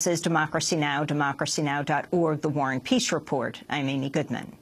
This is Democracy Now!, democracynow.org, The War and Peace Report. I'm Amy Goodman.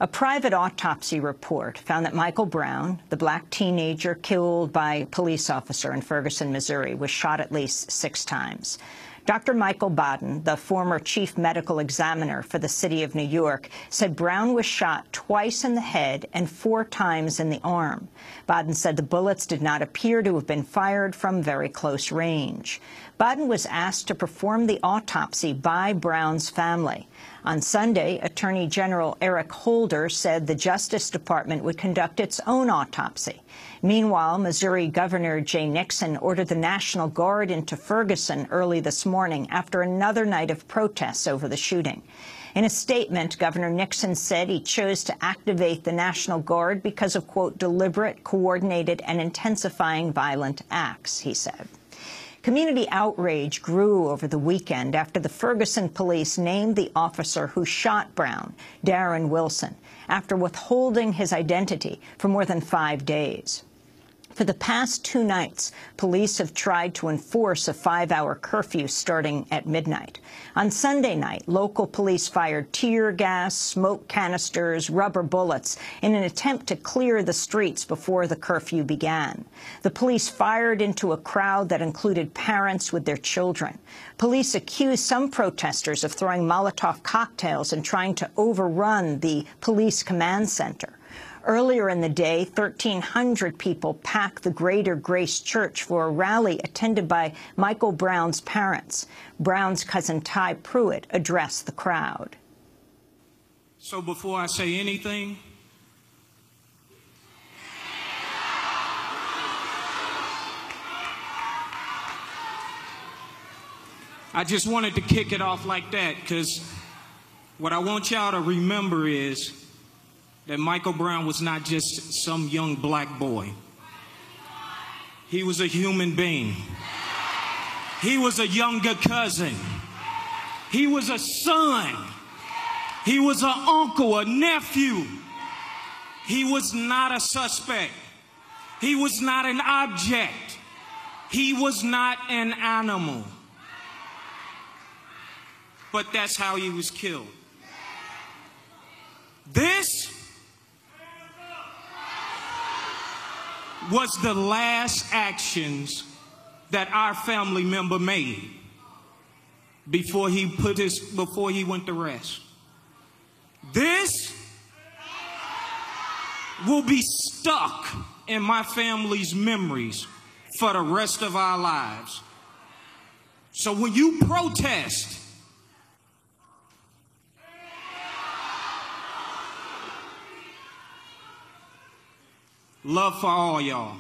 A private autopsy report found that Michael Brown, the black teenager killed by a police officer in Ferguson, Missouri, was shot at least 6 times. Dr. Michael Baden, the former chief medical examiner for the city of New York, said Brown was shot twice in the head and 4 times in the arm. Baden said the bullets did not appear to have been fired from very close range. Baden was asked to perform the autopsy by Brown's family. On Sunday, Attorney General Eric Holder said the Justice Department would conduct its own autopsy. Meanwhile, Missouri Governor Jay Nixon ordered the National Guard into Ferguson early this morning after another night of protests over the shooting. In a statement, Governor Nixon said he chose to activate the National Guard because of, quote, deliberate, coordinated, and intensifying violent acts, he said. Community outrage grew over the weekend after the Ferguson police named the officer who shot Brown, Darren Wilson, after withholding his identity for more than 5 days. For the past 2 nights, police have tried to enforce a 5-hour curfew starting at midnight. On Sunday night, local police fired tear gas, smoke canisters, rubber bullets in an attempt to clear the streets before the curfew began. The police fired into a crowd that included parents with their children. Police accused some protesters of throwing Molotov cocktails and trying to overrun the police command center. Earlier in the day, 1,300 people packed the Greater Grace Church for a rally attended by Michael Brown's parents. Brown's cousin Ty Pruitt addressed the crowd. So before I say anything, I just wanted to kick it off like that, because what I want y'all to remember is that Michael Brown was not just some young black boy. He was a human being. He was a younger cousin. He was a son. He was an uncle, a nephew. He was not a suspect. He was not an object. He was not an animal. But that's how he was killed. This was the last actions that our family member made before he went to rest. This will be stuck in my family's memories for the rest of our lives. So when you protest, love for all y'all.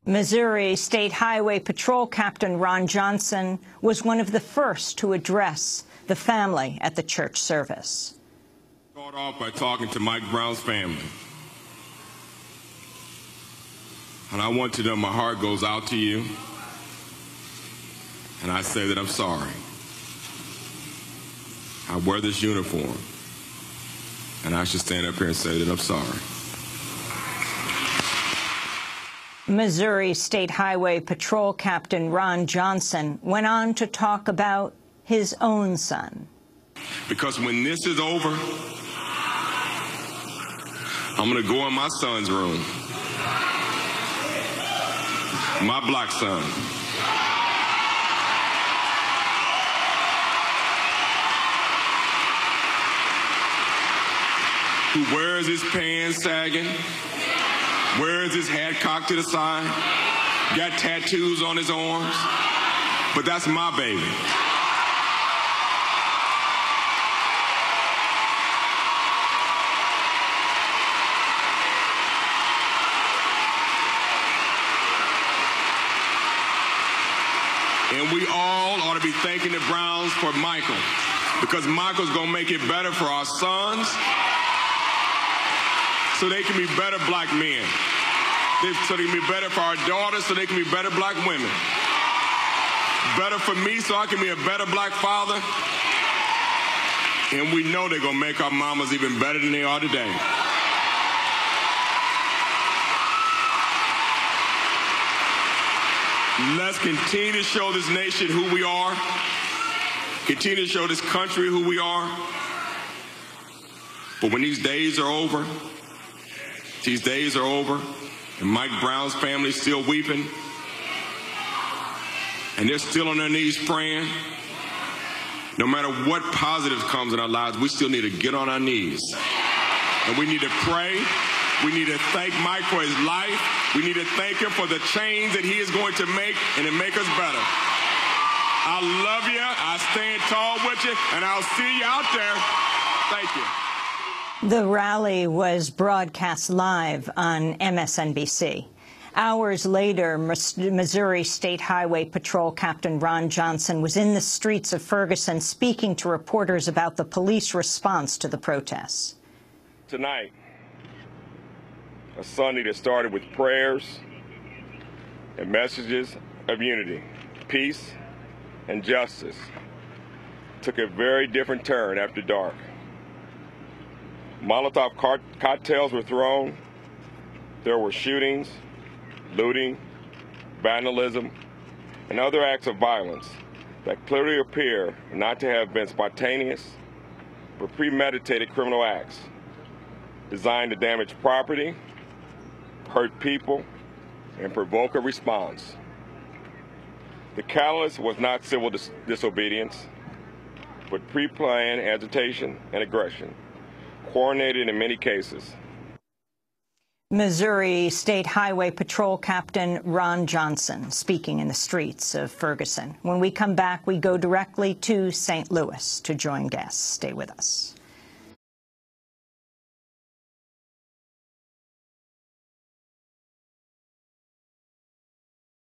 Missouri State Highway Patrol Captain Ron Johnson was one of the first to address the family at the church service. Start off by talking to Mike Brown's family. And I want you to know my heart goes out to you. And I say that I'm sorry. I wear this uniform. And I should stand up here and say that I'm sorry. Missouri State Highway Patrol Captain Ron Johnson went on to talk about his own son. Because when this is over, I'm going to go in my son's room. My black son. Who wears his pants sagging, wears his hat cocked to the side, got tattoos on his arms, but that's my baby. And we all ought to be thanking the Browns for Michael, because Michael's gonna make it better for our sons, so they can be better black men. So they can be better for our daughters, so they can be better black women. Better for me, so I can be a better black father. And we know they're gonna make our mamas even better than they are today. Let's continue to show this nation who we are. continue to show this country who we are. But when these days are over, and Mike Brown's family is still weeping, and they're still on their knees praying, no matter what positive comes in our lives, we still need to get on our knees. And we need to pray. We need to thank Mike for his life. We need to thank him for the change that he is going to make and to make us better. I love you. I stand tall with you, and I'll see you out there. Thank you. The rally was broadcast live on MSNBC. Hours later, Missouri State Highway Patrol Captain Ron Johnson was in the streets of Ferguson speaking to reporters about the police response to the protests. Tonight, a Sunday that started with prayers and messages of unity, peace, and justice, took a very different turn after dark. Molotov cocktails were thrown. There were shootings, looting, vandalism, and other acts of violence that clearly appear not to have been spontaneous, but premeditated criminal acts designed to damage property, hurt people, and provoke a response. The catalyst was not civil disobedience, but pre-planned agitation and aggression, coordinated in many cases. Missouri State Highway Patrol Captain Ron Johnson speaking in the streets of Ferguson. When we come back, we go directly to St. Louis to join guests. Stay with us.